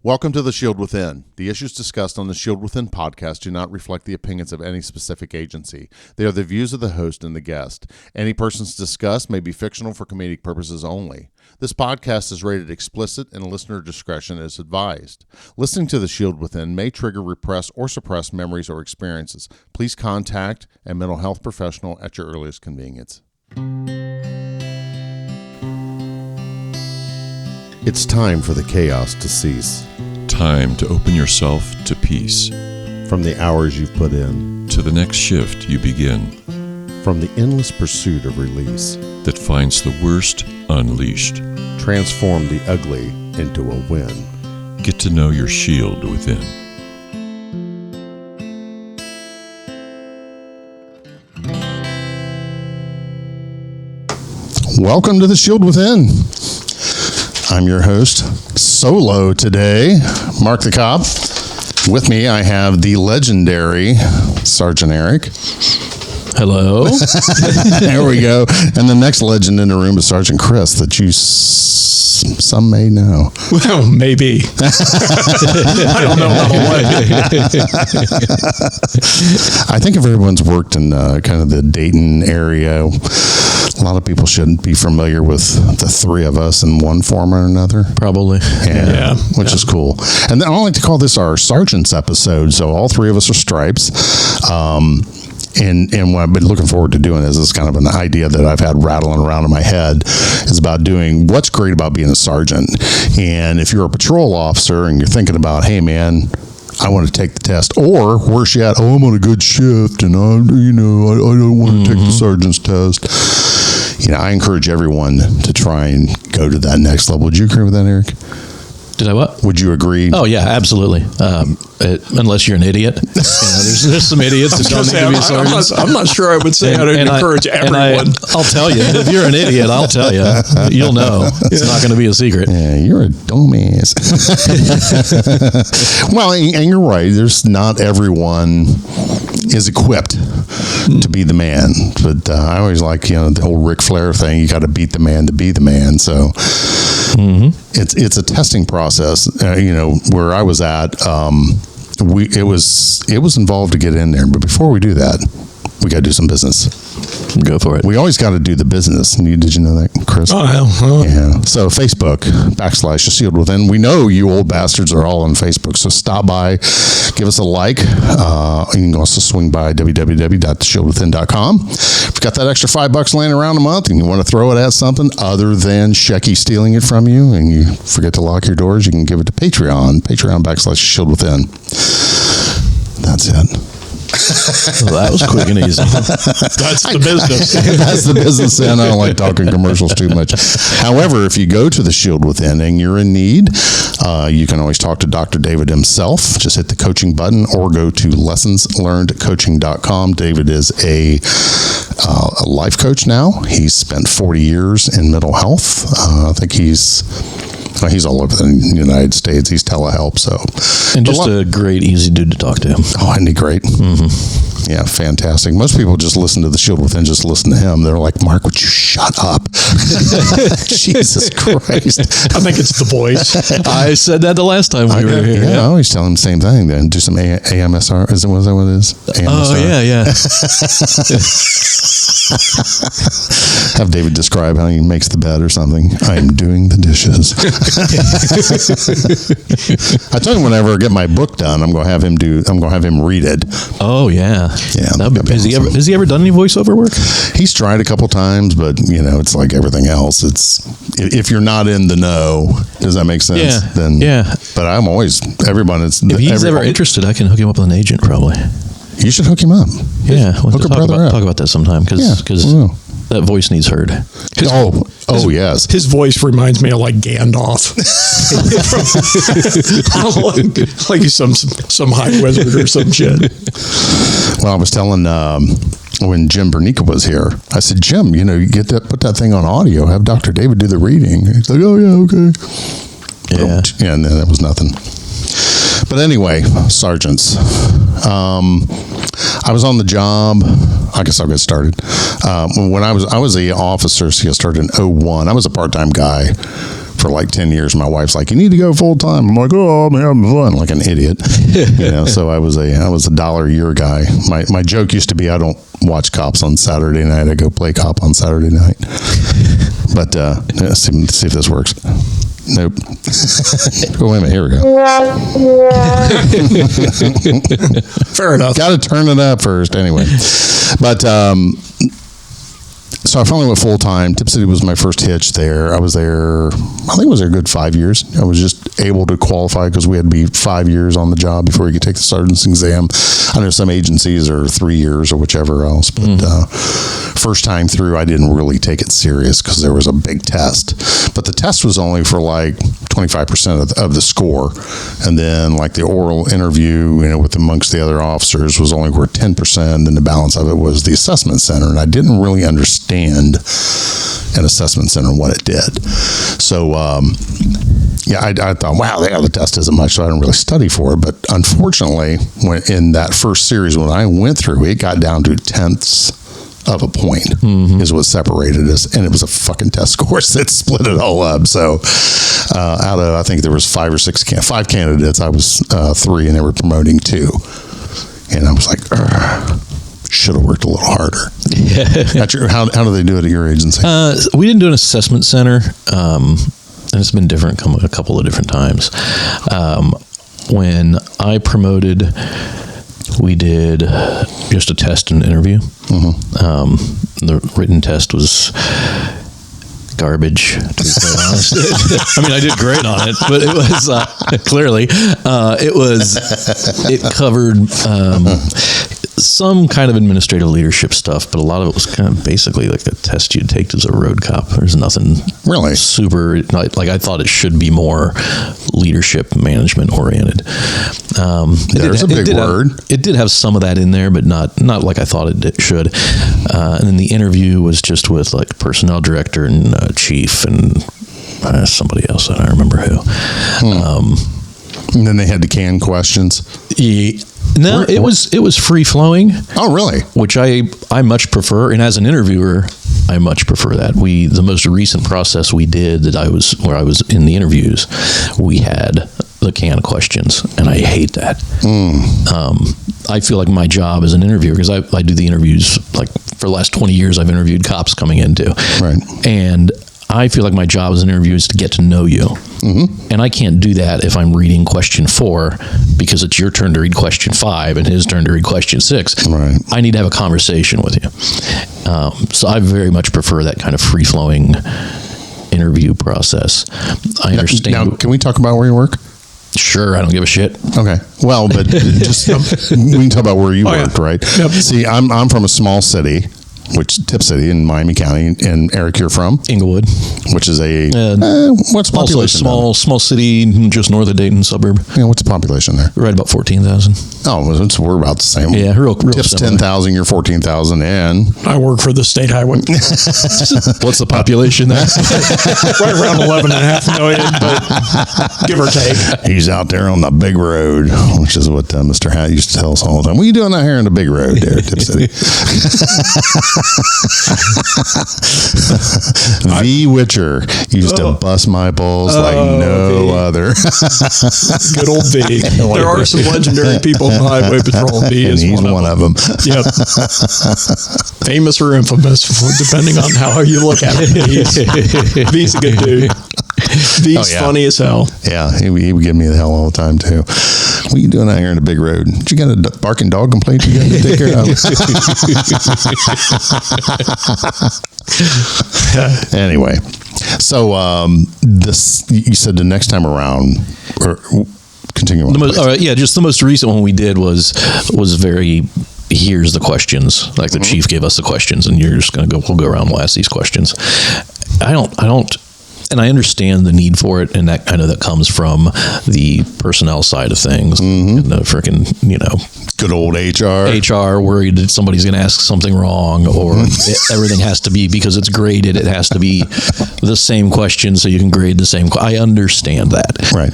Welcome to The Shield Within. The issues discussed on the Shield Within podcast do not reflect the opinions of any specific agency. They are the views of the host and the guest. Any persons discussed may be fictional for comedic purposes only. This podcast is rated explicit and listener discretion is advised. Listening to The Shield Within may trigger repressed or suppressed memories or experiences. Please contact a mental health professional at your earliest convenience. It's time for the chaos to cease. Time to open yourself to peace. From the hours you've put in, to the next shift you begin. From the endless pursuit of release that finds the worst unleashed. Transform the ugly into a win. Get to know your shield within. Welcome to the Shield Within. I'm your host, solo today, Marc the Cop. With me, I have the legendary Sergeant Eric. Hello. There we go. And the next legend in the room is Sergeant Chris, that you some may know. Well, maybe. I don't know about what. I think if everyone's worked in kind of the Dayton area, a lot of people shouldn't be familiar with the three of us in one form or another. Probably. Which is cool. And then I like to call this our Sergeants episode. So all three of us are stripes. And what I've been looking forward to doing is kind of an idea that I've had rattling around in my head is about doing what's great about being a sergeant. And if you're a patrol officer and you're thinking about, hey man, I want to take the test, or worse yet, I'm on a good shift and I don't want to take the sergeant's test. I encourage everyone to try and go to that next level. Would you agree with that, Eric? Did I what? Would you agree? Oh, yeah, absolutely. Unless you're an idiot. There's some idiots that don't need to be sergeants. I'm not sure I would say I'd encourage everyone. I'll tell you. If you're an idiot, I'll tell you. You'll know. It's not going to be a secret. Yeah, you're a dumbass. Well, and you're right. There's not everyone is equipped to be the man. But I always like, the whole Ric Flair thing. You got to beat the man to be the man. So it's a testing process. Where I was at, it was involved to get in there. But before we do that, we got to do some business. Go for it. We always got to do the business. Did you know that, Chris? Oh, hell. Yeah. So Facebook, /The Shield Within. We know you old bastards are all on Facebook. So stop by, give us a like. You can also swing by www.theshieldwithin.com. If you've got that extra $5 laying around a month and you want to throw it at something other than Shecky stealing it from you and you forget to lock your doors, you can give it to Patreon. Patreon /The Shield Within. That's it. Well, that was quick and easy. That's the business. That's the business, and I don't like talking commercials too much. However, if you go to the Shield Within and you're in need, you can always talk to Dr. David himself. Just hit the coaching button or go to lessonslearnedcoaching.com. David is a life coach now. He's spent 40 years in mental health. I think he's all over the United States. He's telehelp. And just a great, easy dude to talk to. Oh, isn't he great? Mm-hmm. Yeah, fantastic. Most people just listen to the Shield Within, just listen to him. They're like, Mark, would you shut up? Jesus Christ. I think it's the voice. I said that the last time we were here. Yeah, I always tell him the same thing. Then do some AMSR. Was that what it is? AMSR. Oh, yeah. Have David describe how he makes the bed or something. I'm doing the dishes. I tell him whenever I get my book done, I'm going to have him read it. Oh yeah. Yeah. Has he ever done any voiceover work? He's tried a couple times, but it's like everything else. It's if you're not in the know, does that make sense? Yeah. Then yeah. But I'm always everyone. If he's ever interested, I can hook him up with an agent probably. You should hook him up. Yeah, hook a brother up. Talk about that sometime because that voice needs heard. Yes. His voice reminds me of like Gandalf. like he's some high wizard or some shit. Well, I was telling when Jim Bernica was here, I said, Jim, you put that thing on audio, have Dr. David do the reading. He's like, oh yeah, okay. Yeah. And then that was nothing. But anyway, sergeants. I was on the job. I guess I'll get started. When I was an officer, so I started in 2001. I was a part-time guy for like 10 years. My wife's like, you need to go full time. I'm like, oh, I'm having fun, like an idiot. So I was a $1 a year guy. My joke used to be, I don't watch Cops on Saturday night. I go play cop on Saturday night. But let's see if this works. Nope. Oh, wait a minute. Here we go. Fair enough. Got to turn it up first. Anyway. But so I finally went full time. Tip City was my first hitch there. I was there, I think I was there a good 5 years. I was just able to qualify because we had to be 5 years on the job before you could take the sergeant's exam. I know some agencies are 3 years or whichever else, but first time through, I didn't really take it serious because there was a big test. But the test was only for like 25% of the score. And then like the oral interview, with amongst the other officers was only worth 10%. And the balance of it was the assessment center. And I didn't really understand an assessment center and what it did. So, I thought, wow, the test isn't much, so I didn't really study for it. But unfortunately, when in that first series, when I went through, it got down to tenths of a point is what separated us, and it was a fucking test score that split it all up. So out of, I think there was 5 candidates, I was 3, and they were promoting 2, and I was like, should have worked a little harder. How do they do it at your agency? We didn't do an assessment center, and it's been different a couple of different times. When I promoted, we did just a test and interview. The written test was garbage, to be quite honest. I mean, I did great on it, but it was clearly it covered some kind of administrative leadership stuff, but a lot of it was kind of basically like a test you'd take as a road cop. There's nothing really super, like I thought it should be more leadership management oriented. There's a big word. It did have some of that in there, but not like I thought it should. And then the interview was just with like personnel director and chief and somebody else that I remember who. And then they had the canned questions. No, it was free flowing. Oh, really? Which I much prefer, and as an interviewer, I much prefer that. The most recent process we did where I was in the interviews, we had the canned questions, and I hate that. I feel like my job as an interviewer, because I do the interviews, like for the last 20 years, I've interviewed cops coming into, right, and I feel like my job as an interviewer is to get to know you. And I can't do that if I'm reading question 4 because it's your turn to read question 5 and his turn to read question 6. Right. I need to have a conversation with you. So I very much prefer that kind of free-flowing interview process. I understand. Now, can we talk about where you work? Sure, I don't give a shit. Okay. Well, but just we can talk about where you worked, right? Yep. See, I'm from a small city, which Tip City in Miami County, and Eric, you're from Inglewood, which is a what's the also a population? small city just north of Dayton suburb. Yeah, what's the population there? Right about 14,000. Oh, we're about the same. Yeah, real Tip's similar. 10,000, you're 14,000, and I work for the state highway. What's the population there? Right around 11.5 million, but give or take. he's out there on the big road, which is what Mr. Hat used to tell us all the time. What are you doing out here on the big road there at Tip City? V. Witcher used to bust my balls like no other. Good old V. There are some legendary people in the Highway Patrol. V And is he's one of them. Yep. Famous or infamous, depending on how you look at it. V's a good dude. V's funny as hell. Yeah, he would give me the hell all the time too. What are you doing out here in the big road? Did you got a barking dog complaint you got to take care of? Anyway, so this, you said the next time around, or continue on. Just the most recent one we did was very, here's the questions. Like the chief gave us the questions, and you're just going to we'll go around, we'll ask these questions. I don't, and I understand the need for it, and that comes from the personnel side of things, and the freaking, good old HR worried that somebody's going to ask something wrong, or everything has to be, because it's graded, it has to be the same question, so you can grade the same. I understand that, right?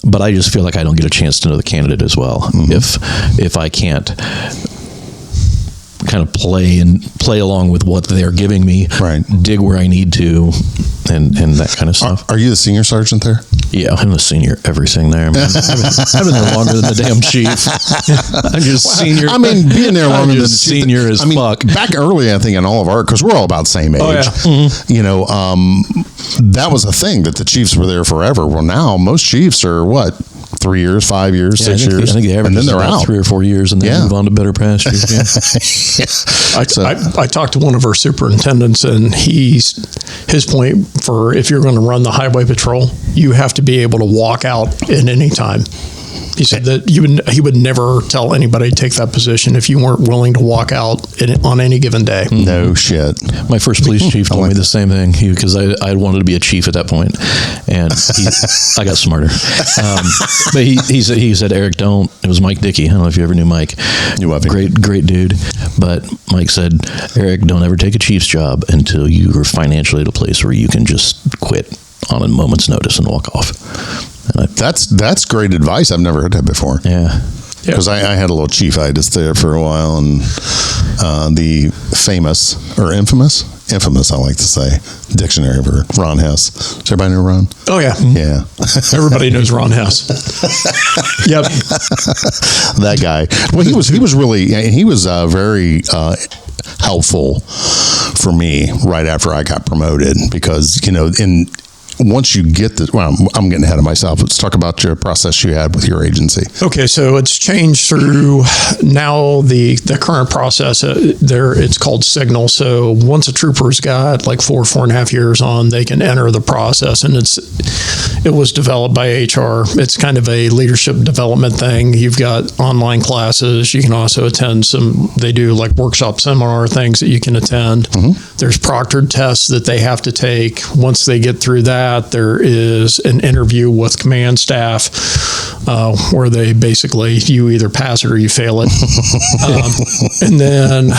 But I just feel like I don't get a chance to know the candidate as well if I can't kind of play along with what they're giving me, Right. dig where I need to, and that kind of stuff. Are you the senior sergeant there? Yeah, I'm the senior everything there, man. I've been there longer than the damn chief. I'm just senior. I mean, being there longer than the chief, senior as fuck. Back early, I think in all of our, because we're all about the same age. Oh, yeah. You know, that was a thing that the chiefs were there forever. Well, now most chiefs are what, 3 years, 5 years, 6 years, I think the average and then is they're about out. 3 or 4 years, and then move on to better pastures. Yeah. I talked to one of our superintendents, and his point for if you're going to run the highway patrol, you have to be able to walk out at any time. He said that he would never tell anybody to take that position if you weren't willing to walk out on any given day. No shit. My first police chief told me the same thing because I wanted to be a chief at that point, and I got smarter. But he said, Eric, don't. It was Mike Dickey. I don't know if you ever knew Mike. Knew of him. Great dude. But Mike said, Eric, don't ever take a chief's job until you are financially at a place where you can just quit on a moment's notice and walk off. And That's great advice. I've never heard that before. yeah. Because I had a little chiefitis there for a while, and the famous, or infamous, I like to say, dictionary for Ron Hess. Does everybody know Ron? Oh, yeah. Yeah. Everybody knows Ron Hess. Yep. That guy. Well, he was really, he was very helpful for me right after I got promoted, because, you know, once you get the, well, I'm getting ahead of myself. Let's talk about your process you had with your agency. Okay, so it's changed through now the current process. It's called Signal. So once a trooper's got like 4.5 years on, they can enter the process, and it was developed by HR. It's kind of a leadership development thing. You've got online classes. You can also attend they do like workshop seminar things that you can attend. Mm-hmm. There's proctored tests that they have to take. Once they get through that, there is an interview with command staff where they basically, you either pass it or you fail it. And then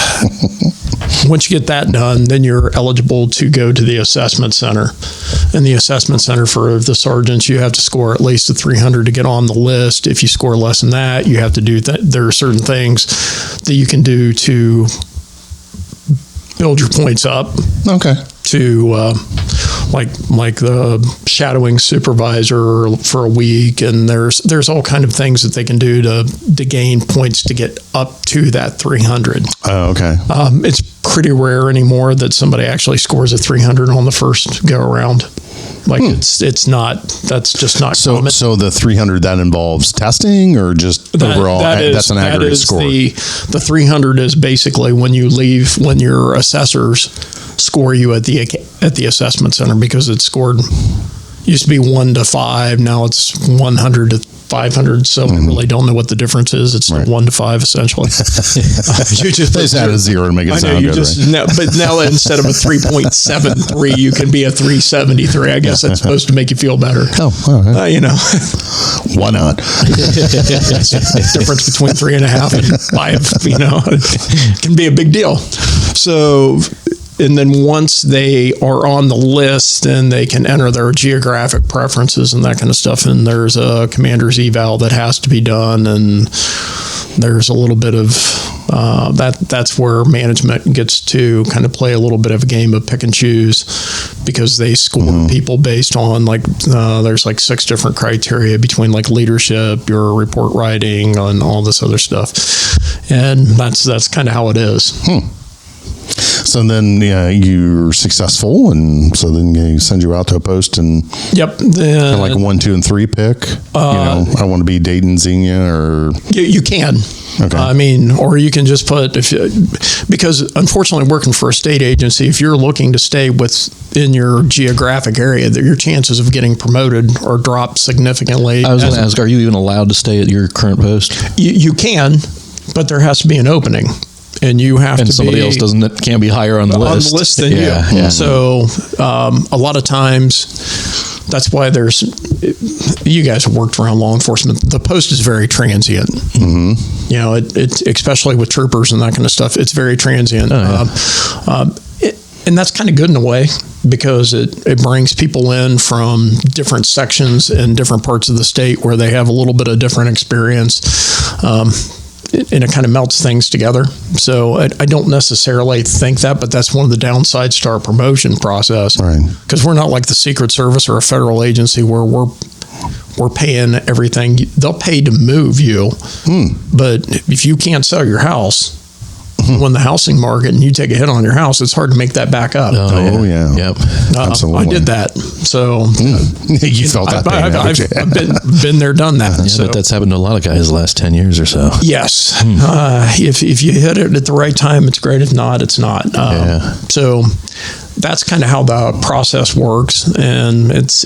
once you get that done, then you're eligible to go to the assessment center. In the assessment center for the sergeants, you have to score at least a 300 to get on the list. If you score less than that, you have to do that. There are certain things that you can do to build your points up. Okay. To like the shadowing supervisor for a week, and there's all kind of things that they can do to gain points to get up to that 300. Oh, okay. It's pretty rare anymore that somebody actually scores a 300 on the first go around. Like it's not, that's just not common. So the 300, that involves testing or just overall, that's an aggregate score? The 300 is basically when you leave, when your assessors score you at the assessment center, because it's scored, used to be 1 to 5, now it's 100 to 500, so I really don't know what the difference is. It's 1 to 5 essentially. You just add a 0 to make it sound good, right? But now instead of a 3.73, you can be a 3.73. I guess that's supposed to make you feel better. Oh, all right. You know, why not? Difference between 3.5 and 5, you know, it can be a big deal. So, and then once they are on the list, then they can enter their geographic preferences and that kind of stuff. And there's a commander's eval that has to be done. And there's a little bit of that's where management gets to kind of play a little bit of a game of pick and choose, because they score people based on there's like 6 different criteria between like leadership, your report writing, and all this other stuff. And that's kind of how it is. So then you're successful, and so then they send you out to a post, and then like a 1, 2, and 3 pick. I want to be Dayton, Xenia, or you can. Okay. I mean, or you can just put because unfortunately, working for a state agency, if you're looking to stay within your geographic area, that your chances of getting promoted are dropped significantly. I was going to ask, are you even allowed to stay at your current post? You can, but there has to be an opening. And you have to somebody else can't be higher on the list. Than you. Yeah. So a lot of times, that's why you guys have worked around law enforcement. The post is very transient. Mm-hmm. You know, it especially with troopers and that kind of stuff. It's very transient. And that's kind of good in a way, because it brings people in from different sections and different parts of the state where they have a little bit of different experience. and it kind of melts things together. So I don't necessarily think that, but that's one of the downsides to our promotion process. Right. Because we're not like the Secret Service or a federal agency where we're paying everything. They'll pay to move you, but if you can't sell your house, when the housing market and you take a hit on your house, it's hard to make that back up. Oh, yeah. Yep. Absolutely. I did that. So You felt that pain, haven't you? I've been there, done that. Yeah, So, but that's happened to a lot of guys the last 10 years or so. yes. If you hit it at the right time, it's great. If not, it's not. So that's kind of how the process works. And it's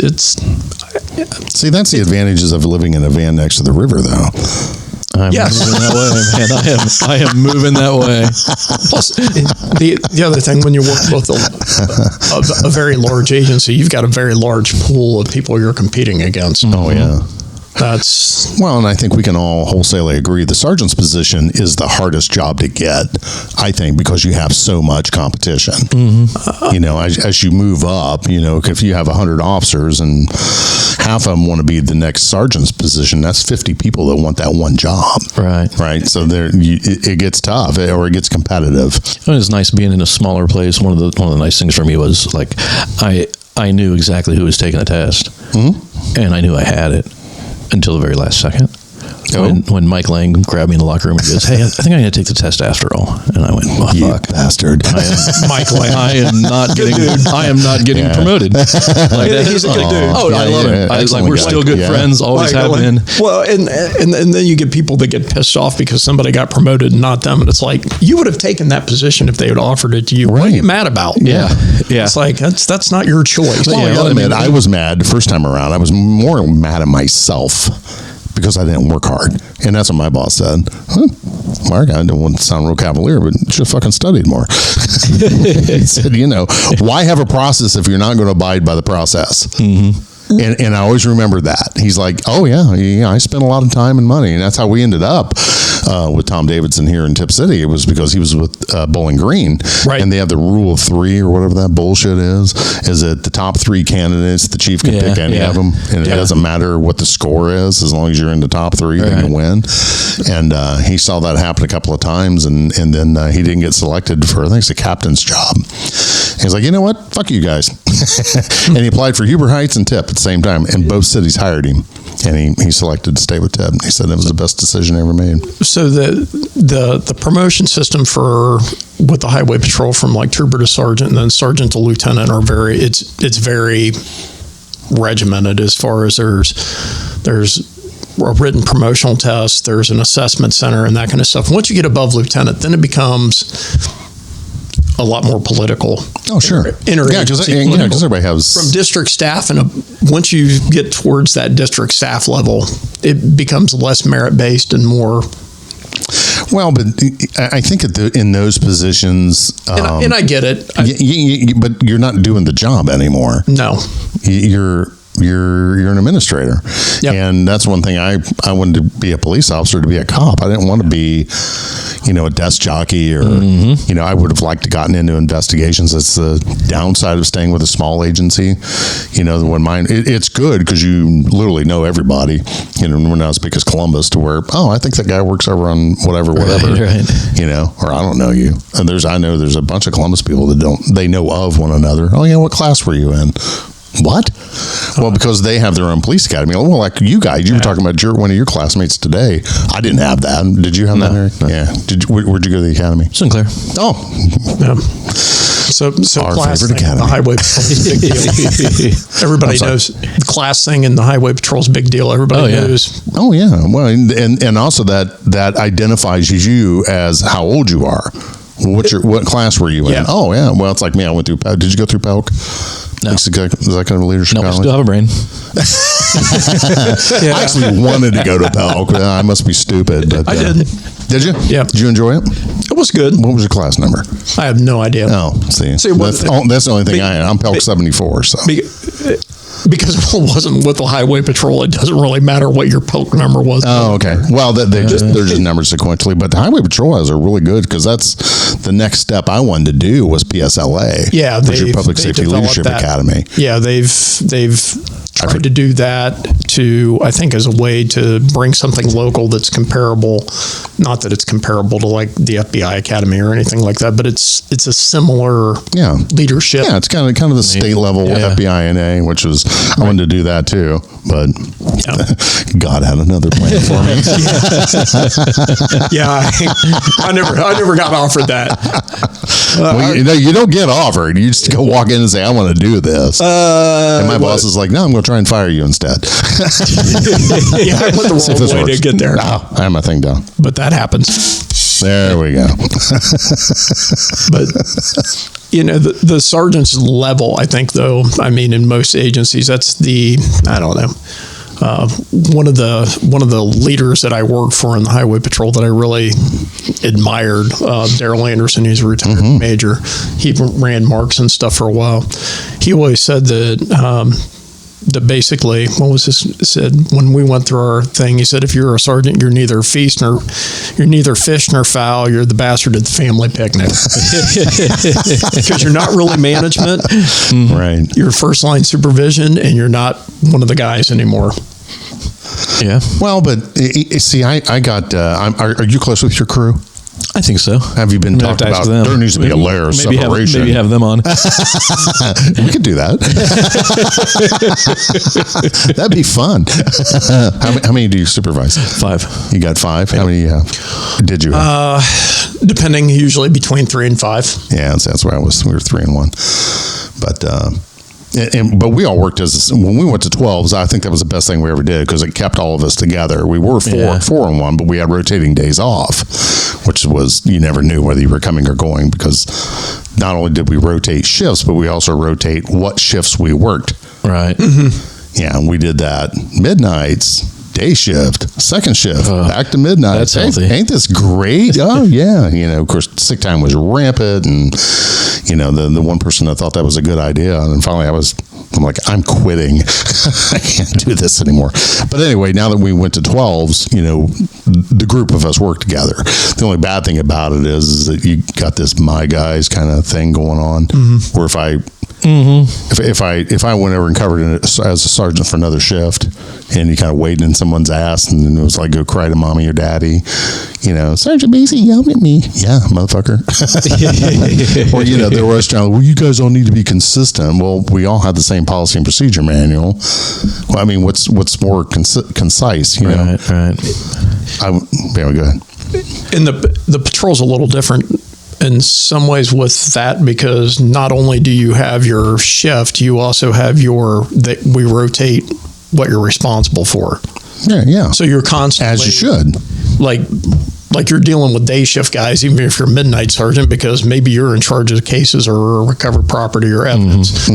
See, that's the advantages of living in a van next to the river, though. I'm Yes. moving that way, man. I am moving that way. plus the other thing, when you work with a very large agency, you've got a very large pool of people you're competing against. Oh, yeah. That's Well, and I think we can all wholesalely agree the sergeant's position is the hardest job to get, I think, because you have so much competition. You know, as you move up, you know, if you have 100 officers and half of them want to be the next sergeant's position, that's 50 people that want that one job. Right. Right. So it gets tough or it gets competitive. It was nice being in a smaller place. One of the nice things for me was like I knew exactly who was taking the test, and I knew I had it until the very last second. When Mike Lang grabbed me in the locker room and goes, "Hey, I think I'm going to take the test after all," and I went, "Oh, You fuck, bastard." Mike Lang. I am not getting promoted." Like that. He's a good dude. Oh, I love him. I was like, excellent we're guy. still good Yeah. friends, always Like, have been. Well, and then you get people that get pissed off because somebody got promoted and not them. And it's like, you would have taken that position if they had offered it to you. What are you mad about? Yeah. It's like, that's not your choice. Well, I gotta admit, I was mad the first time around. I was more mad at myself because I didn't work hard. And that's what my boss said. Mark, I don't want to sound real cavalier, but you should have fucking studied more. He said, you know, why have a process if you're not going to abide by the process? And I always remember that. He's like, oh, yeah, I spent a lot of time and money. And that's how we ended up with Tom Davidson here in Tip City. It was because he was with Bowling Green. Right. And they have the rule of three or whatever that bullshit is that the top three candidates, the chief can pick any of them. And it doesn't matter what the score is. As long as you're in the top three, then you win. And he saw that happen a couple of times. And then he didn't get selected for, I think it's the captain's job. He's like, you know what? Fuck you guys. And he applied for Huber Heights and Tip at the same time. And both cities hired him. And he selected to stay with Tip. He said it was the best decision ever made. So the promotion system with the highway patrol from like trooper to sergeant and then sergeant to lieutenant are it's very regimented as far as there's a written promotional test, there's an assessment center and that kind of stuff. Once you get above lieutenant, then it becomes a lot more political. Oh, sure. Because everybody has... From district staff, and once you get towards that district staff level, it becomes less merit-based and more... Well, but I think in those positions... and I get it. But you're not doing the job anymore. No. You're an administrator. Yep. And that's one thing I wanted to be a police officer, to be a cop. I didn't want to be, a desk jockey or, I would have liked to gotten into investigations. That's the downside of staying with a small agency. It's good because you literally know everybody. We're not as big as Columbus to where, I think that guy works over on whatever. Right. Or I don't know you. And I know there's a bunch of Columbus people that they know of one another. Oh yeah, what class were you in? What? Well, because they have their own police academy. Well, like you guys, you were talking about one of your classmates today. I didn't have that. Did you have that, Eric? No. Yeah. Where'd you go to the academy? Sinclair. Oh. Yeah. So Our class favorite thing, academy. the highway patrol is a big deal. Everybody knows the class thing and the highway patrol is a big deal. Everybody knows. Oh yeah. Well, and also that identifies you as how old you are. What class were you in? Yeah. Oh yeah. Well, it's like me. I went through. Did you go through PELC? No. Is that kind of a leadership No, I college? still have a brain. I actually wanted to go to PELC. I must be stupid. But, I did. Did you? Yeah. Did you enjoy it? It was good. What was your class number? I have no idea. Oh, see that's the only thing I had. I'm PELC 74. So. Because it wasn't with the highway patrol, it doesn't really matter what your PELC number was. Oh, okay. Well, they're just numbered sequentially, but the highway patrols are really good because that's the next step I wanted to do was PSLA. Yeah, which is your Public Safety Leadership Academy. Yeah, they've tried to do that I think as a way to bring something local that's comparable. Not that it's comparable to like the FBI Academy or anything like that, but it's a similar leadership. Yeah, it's kind of the state level FBI NA, which was I wanted to do that too, but God had another plan for me. I never got offered that. Well, you don't get offered. You just go walk in and say, "I want to do this," and my boss is like, "No, I'm going to try and fire you instead." I went the wrong way to get there. Oh, I have my thing down. But that happens. There we go. But the sergeant's level, I think, though, I mean, in most agencies, that's I don't know. One of the leaders that I worked for in the Highway Patrol that I really admired, Daryl Anderson, he's a retired major. He ran marks and stuff for a while. He always said that basically, what was this said when we went through our thing? He said, if you're a sergeant, you're neither fish nor fowl. You're the bastard at the family picnic because you're not really management, right? You're first line supervision, and you're not one of the guys anymore. Yeah. Well, but see, I got. Are you close with your crew? I think so. Have you been talking about there needs to be a layer of separation? Maybe have them on. We could do that. That'd be fun. How many do you supervise? 5. You got 5? How many do you have? Did you have? Depending, usually between 3 and 5. Yeah, that's where I was. We were 3 and 1. But but we all worked when we went to 12s. I think that was the best thing we ever did because it kept all of us together. We were 4 and 1, but we had rotating days off, which was you never knew whether you were coming or going because not only did we rotate shifts, but we also rotate what shifts we worked. Right. Mm-hmm. Yeah, and we did that midnights. Day shift, second shift, back to midnight. That's healthy. Ain't this great? Oh yeah. Of course, sick time was rampant, and the one person that thought that was a good idea, and then finally I'm like, I'm quitting. I can't do this anymore. But anyway, now that we went to 12s, the group of us worked together. The only bad thing about it is that you got this my guys kind of thing going on, where if I went over and covered it as a sergeant for another shift, and you kind of waited in someone's ass, and then it was like, go cry to mommy or daddy, Sergeant Macy yelled at me. Yeah, motherfucker. Or, they were always trying, well, you guys all need to be consistent. Well, we all have the same policy and procedure manual. Well, I mean, what's more concise, Right. Go ahead. And the patrol's a little different in some ways with that because not only do you have your shift, you also have we rotate what you're responsible for. Yeah. So you're constantly, as you should, like you're dealing with day shift guys, even if you're a midnight sergeant, because maybe you're in charge of cases or recovered property or evidence.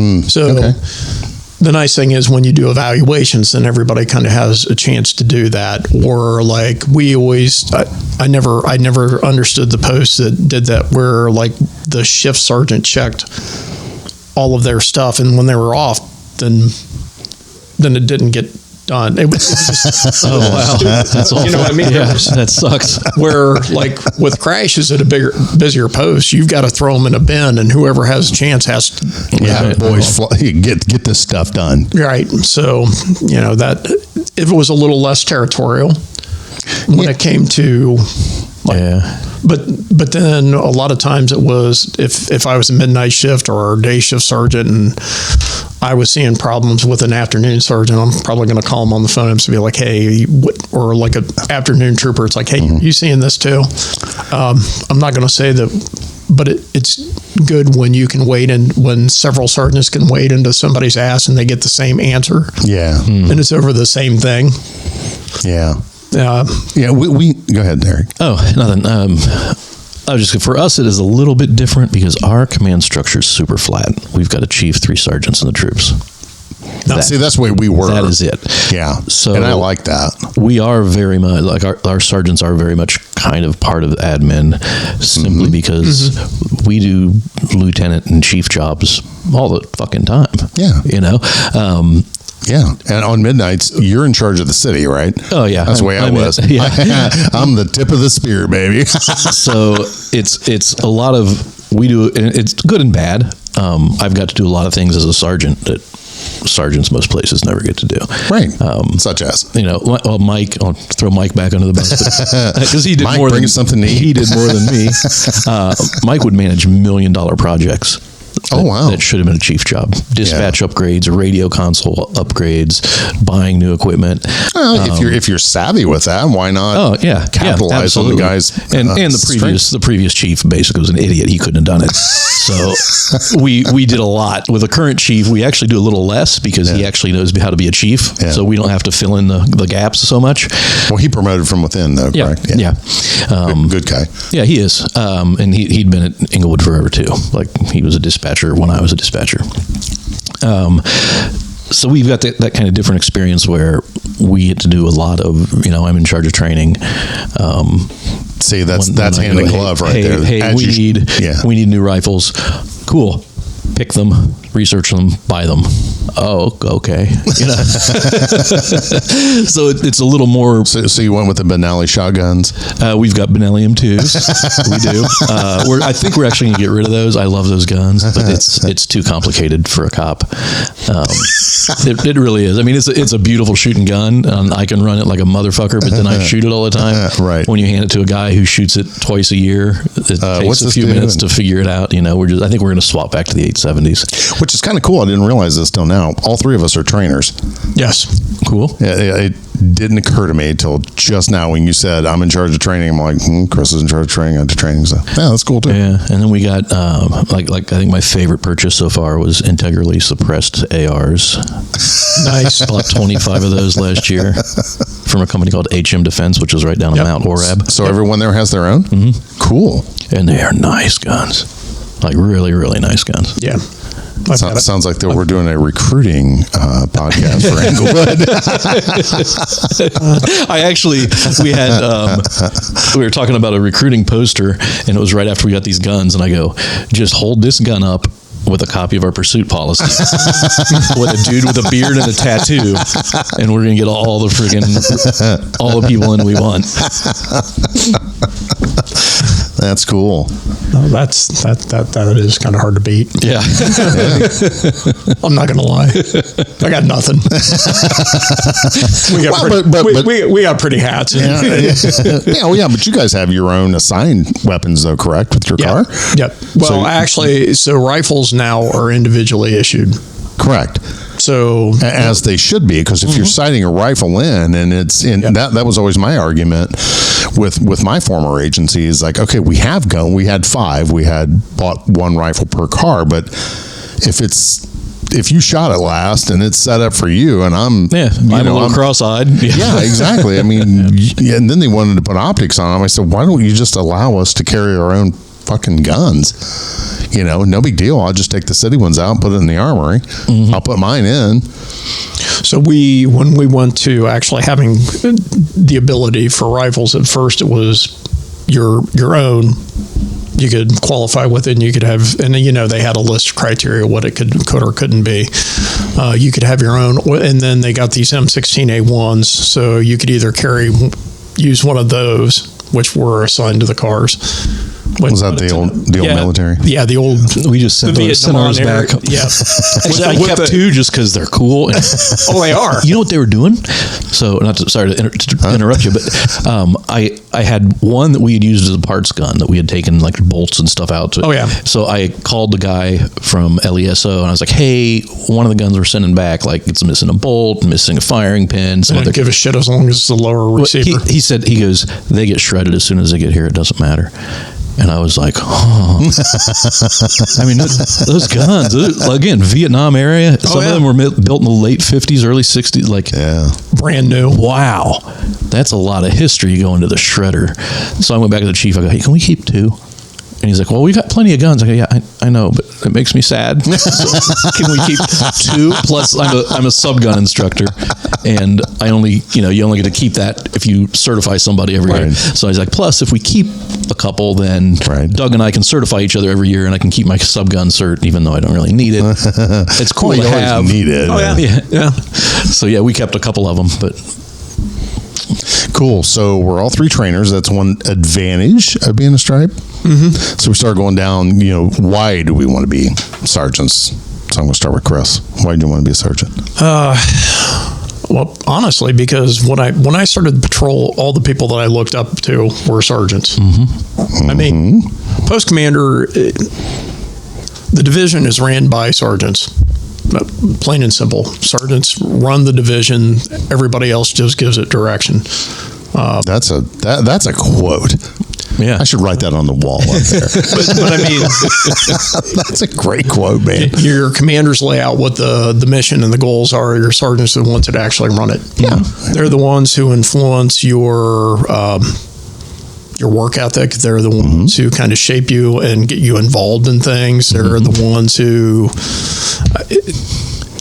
The nice thing is when you do evaluations, then everybody kind of has a chance to do that. Or like we always, I never understood the post that did that where like the shift sergeant checked all of their stuff, and when they were off, then it didn't get done. It was just, oh wow, that's awful. You know what I mean? Yeah, that sucks. Where like with crashes at a busier post, you've got to throw them in a bin, and whoever has a chance has to. Boys, get this stuff done. Right. So that if it was a little less territorial when it came to. But then a lot of times it was if I was a midnight shift or a day shift sergeant and I was seeing problems with an afternoon sergeant, I'm probably going to call him on the phone and be like, hey, or like an afternoon trooper. It's like, hey, you seeing this too? I'm not going to say that, but it's good when you can wade in, when several sergeants can wade into somebody's ass and they get the same answer. Yeah. And it's over the same thing. Yeah. We go ahead, Derek. Oh, nothing. For us, it is a little bit different because our command structure is super flat. We've got a chief, 3 sergeants, and the troops. See, that's the way we were. That is it. Yeah. So, and I like that. We are very much like our sergeants are very much kind of part of admin, simply because we do lieutenant and chief jobs all the fucking time. Yeah. Yeah, and on midnights, you're in charge of the city, right? Oh yeah, that's the way I was. Yeah. I'm the tip of the spear, baby. So it's a lot of we do, and it's good and bad. I've got to do a lot of things as a sergeant that sergeants most places never get to do. Right. Such as. Well, Mike, I'll throw Mike back under the bus because he did Mike more brings something to eat. He did more than me. Mike would manage $1 million projects. Oh, wow. That should have been a chief job. Dispatch upgrades, radio console upgrades, buying new equipment. If you're savvy with that, why not? Oh yeah, capitalize on the guys. And the previous chief basically was an idiot. He couldn't have done it. So we did a lot with the current chief. We actually do a little less because he actually knows how to be a chief. Yeah. So we don't have to fill in the gaps so much. Well, he promoted from within, though. Correct? Yeah. Good guy. Yeah, he is. And he'd been at Inglewood forever too. Like he was a dispatcher when I was a dispatcher. So we've got that kind of different experience where we get to do a lot of, I'm in charge of training. See, that's hand in glove right there. Hey, we need new rifles. Cool. Pick them, research them, buy them. Oh, okay. So it's a little more. So you went with the Benelli shotguns? We've got Benelli M2s. We do. I think we're actually going to get rid of those. I love those guns, but it's too complicated for a cop. It really is. I mean, it's a beautiful shooting gun. I can run it like a motherfucker, but then I shoot it all the time. Right. When you hand it to a guy who shoots it twice a year, it takes a few minutes to figure it out. I think we're going to swap back to the 870s, which is kind of cool. I didn't realize this till now. All three of us are trainers. Yes. Cool. Yeah, it didn't occur to me until just now when you said I'm in charge of training. I'm like, Chris is in charge of training. I do training. So yeah, that's cool too. Yeah, and then we got like I think my favorite purchase so far was integrally suppressed ARs. Nice. Bought 25 of those last year from a company called HM Defense, which is right down on Mount Horeb. So everyone there has their own? Mm-hmm. Cool. And they are nice guns. Like really, really nice guns. Yeah. Sounds like we're doing a recruiting podcast for Inglewood. We were talking about a recruiting poster, and it was right after we got these guns, and I go, just hold this gun up with a copy of our pursuit policy with a dude with a beard and a tattoo, and we're gonna get all the people in we want. That's cool. No, that is kind of hard to beat. Yeah. I'm not gonna lie. I got nothing. We got pretty hats. But you guys have your own assigned weapons, though, correct, with your car? Yep. Well, so rifles now are individually issued. Correct. So as they should be, because if you're sighting a rifle in, and that was always my argument with my former agency is like, okay, we had 5, we had bought one rifle per car, but if you shot it last and it's set up for you, and I'm a little cross-eyed. Yeah, exactly. I mean, and then they wanted to put optics on them. I said, why don't you just allow us to carry our own fucking guns? No big deal. I'll just take the city ones out and put it in the armory. Mm-hmm. I'll put mine in. So when we went to actually having the ability for rifles, at first it was your own. You could qualify with it, and you could have, and they had a list of criteria what it could or couldn't be. You could have your own, and then they got these M16A1s, so you could either use one of those, which were assigned to the cars. Was that the old military? Yeah, the old. We just sent ours back. Yeah, actually, I kept 2 just because they're cool. They are. You know what they were doing? So, sorry to interrupt you, but I had one that we had used as a parts gun that we had taken like bolts and stuff out to. Oh yeah. So I called the guy from LESO and I was like, "Hey, one of the guns we're sending back, like it's missing a bolt, missing a firing pin." I don't give a shit as long as it's a lower receiver. He goes, "They get shredded as soon as they get here. It doesn't matter." And I was like, oh. I mean, those guns, again, Vietnam area, some of them were built in the late 50s, early 60s. Like, brand new. Wow. That's a lot of history going to the shredder. So I went back to the chief. I go, hey, can we keep 2? And he's like, well, we got plenty of guns. I go, yeah, I know, but it makes me sad. So can we keep 2? Plus, I'm a sub-gun instructor, and I only, you only get to keep that if you certify somebody every year. So he's like, plus, if we keep a couple, then Doug and I can certify each other every year, and I can keep my sub-gun cert, even though I don't really need it. It's cool to have. Need it. Oh, yeah. So, yeah, we kept a couple of them, but... Cool. So we're all 3 trainers. That's one advantage of being a stripe. Mm-hmm. So we start going down, why do we want to be sergeants? I'm going to start with Chris. Why did you want to be a sergeant? Well, honestly, because when I started the patrol, all the people that I looked up to were sergeants. I mean, post commander, the division is ran by sergeants. Plain and simple. Sergeants run the division. Everybody else just gives it direction. That's a quote. Yeah. I should write that on the wall up there. but I mean, That's a great quote, man. your commanders lay out what the mission and the goals are. Your sergeants are the ones that actually run it. Yeah. They're the ones who influence your work ethic. They're the ones who kind of shape you and get you involved in things. They're the ones who,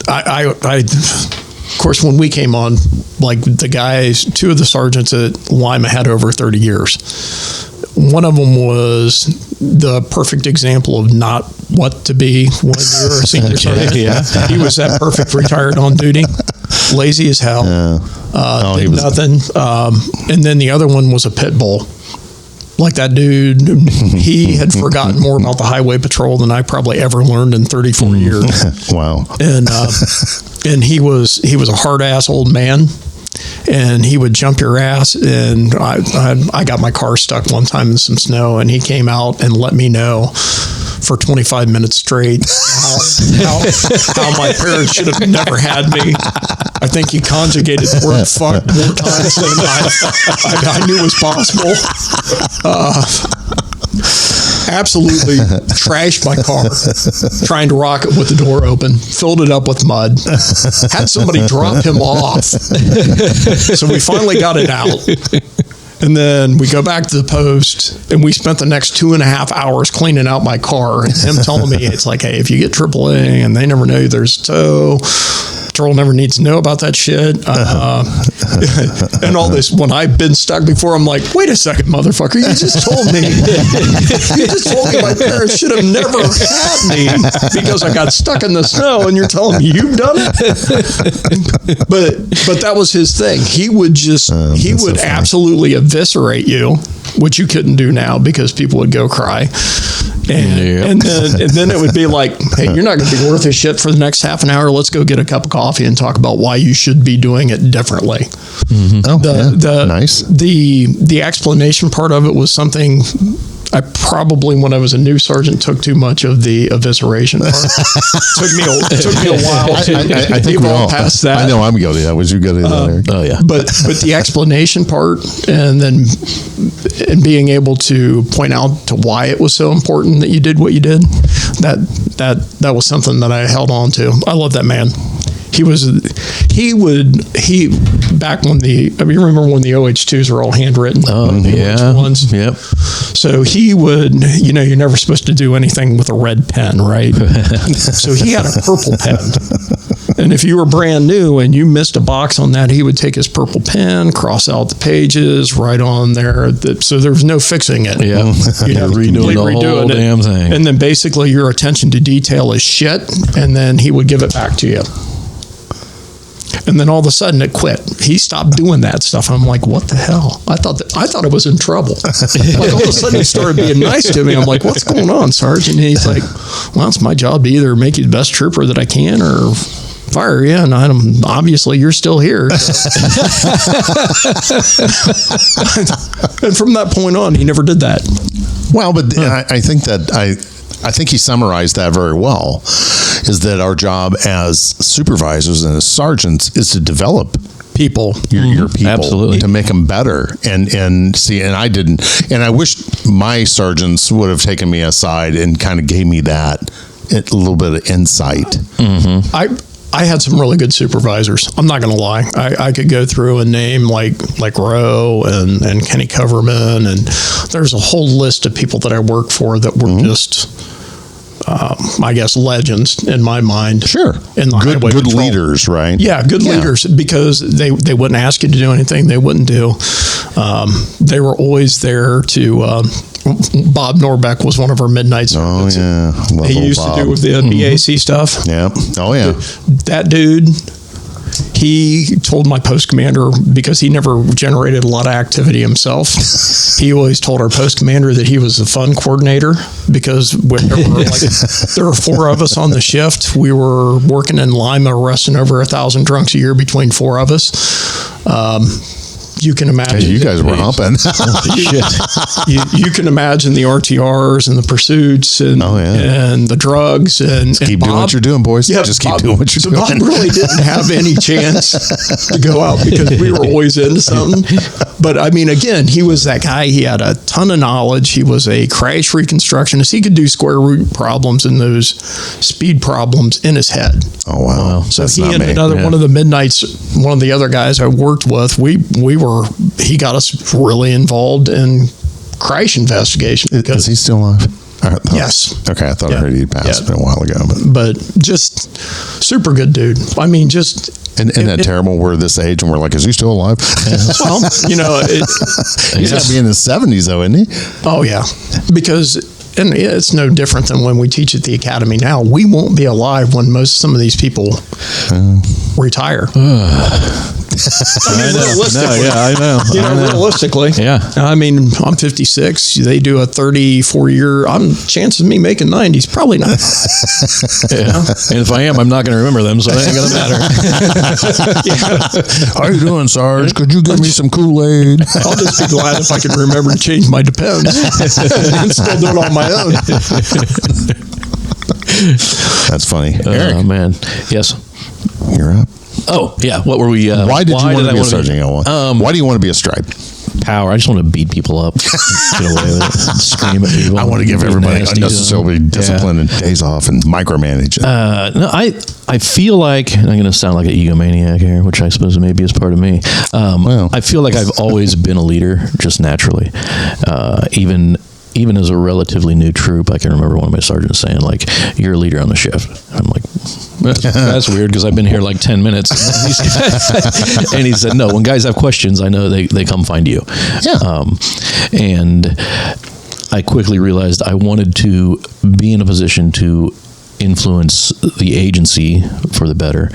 of course, when we came on, like the guys, two of the sergeants at Lima had over 30 years. One of them was the perfect example of not what to be when you're a senior sergeant. Yeah. He was that perfect retired on duty, lazy as hell, did nothing. And then the other one was a pit bull. Like that dude, he had forgotten more about the highway patrol than I probably ever learned in 34 years. Wow. And he was a hard ass old man. And he would jump your ass, and I got my car stuck one time in some snow, and he came out and let me know for 25 minutes straight how my parents should have never had me. I think he conjugated the word fuck more times than I knew was possible. Absolutely trashed my car trying to rock it with the door open, filled it up with mud, had somebody drop him off. So we finally got it out. And then we go back to the post, and we spent the next 2.5 hours cleaning out my car. And him telling me, it's like, hey, if you get AAA and they never know there's tow, patrol never needs to know about that shit. And all this, when I've been stuck before, I'm like, wait a second, motherfucker, you just told me. You just told me my parents should have never had me because I got stuck in the snow, and you're telling me you've done it? But that was his thing. He would just, he would absolutely eviscerate you, which you couldn't do now because people would go cry. And then it would be like, hey, you're not going to be worth a shit for the next half an hour. Let's go get a cup of coffee and talk about why you should be doing it differently. Nice. The explanation part of it was something I probably, when I was a new sergeant, took too much of the evisceration part. took me a while to I think evolve past that. I know I'm guilty of that. Was you guilty of that, Eric? Oh, yeah. But the explanation part, and then being able to point out to why it was so important that you did what you did, that was something that I held on to. I love that man. Back when you remember when the OH2s were all handwritten? Oh, yeah. OH1s? Yep. So he would, you're never supposed to do anything with a red pen, right? So he had a purple pen. And if you were brand new and you missed a box on that, he would take his purple pen, cross out the pages, write on there. So there was no fixing it. Yeah. You'd have to Redoing the whole damn thing. And then basically your attention to detail is shit, and then he would give it back to you. And then all of a sudden it quit. He stopped doing that stuff. I'm like, what the hell? I thought I was in trouble. Like all of a sudden he started being nice to me. I'm like, what's going on, Sergeant? And he's like, well, it's my job to either make you the best trooper that I can or fire you. And obviously you're still here. And from that point on, he never did that. Well, but I think that I think he summarized that very well, is that our job as supervisors and as sergeants is to develop people, your people, absolutely, to make them better. And I didn't, and I wish my sergeants would have taken me aside and kind of gave me that a little bit of insight. Mm-hmm. I had some really good supervisors. I'm not going to lie. I could go through and name like Roe and Kenny Coverman, and there's a whole list of people that I worked for that were just, I guess, legends in my mind. Sure. In the highway good patrol. leaders, right? Yeah, good leaders, because they wouldn't ask you to do anything they wouldn't do. They were always there to. Bob Norbeck was one of our midnight sergeants. Oh, yeah. He used to do with the BAC stuff. Yeah. Oh, yeah. That dude, he told my post commander, because he never generated a lot of activity himself, he always told our post commander that he was the fun coordinator, because when there were 4 of us on the shift. We were working in Lima, arresting over 1,000 drunks a year between 4 of us. You can imagine. You guys were humping. You can imagine the RTRs and the pursuits and the drugs and keep Bob, doing what you're doing, boys. Yeah, just keep doing what you're doing. Bob really didn't have any chance to go out because we were always into something. But I mean, again, he was that guy. He had a ton of knowledge. He was a crash reconstructionist. He could do square root problems and those speed problems in his head. Oh wow! So That's he not and me. another one of the Midnights, one of the other guys I worked with, he got us really involved in crash investigation. Is he still alive? Yes. Okay, I thought I heard he'd passed a while ago. But just super good dude. I mean, just... Isn't that terrible? We're this age and we're like, is he still alive? Well, he's got to be in his 70s though, isn't he? Oh, yeah. Because... And it's no different than when we teach at the academy now. We won't be alive when some of these people retire. I know. Realistically. Yeah. I mean, I'm 56. They do a 34-year. Chances of me making 90 is probably not. Yeah. And if I am, I'm not going to remember them, so it ain't going to matter. How you doing, Sarge? Could you give me some Kool-Aid? I'll just be glad if I can remember to change my Depends and still do it on my own. That's funny. Eric. Oh, man. Yes. You're up. Oh, yeah. What were we... why did you want to be a sergeant? Why do you want to be a stripe? Power. I just want to beat people up. Get away with it. Scream at people. I want to give everybody unnecessarily discipline and days off and micromanage. No, I feel like, and I'm going to sound like an egomaniac here, which I suppose maybe is part of me. I feel like I've always been a leader, just naturally. Even as a relatively new troop, I can remember one of my sergeants saying, like, you're a leader on the shift. I'm like, that's weird because I've been here like 10 minutes. And he said, no, when guys have questions, I know they come find you. Yeah. And I quickly realized I wanted to be in a position to influence the agency for the better,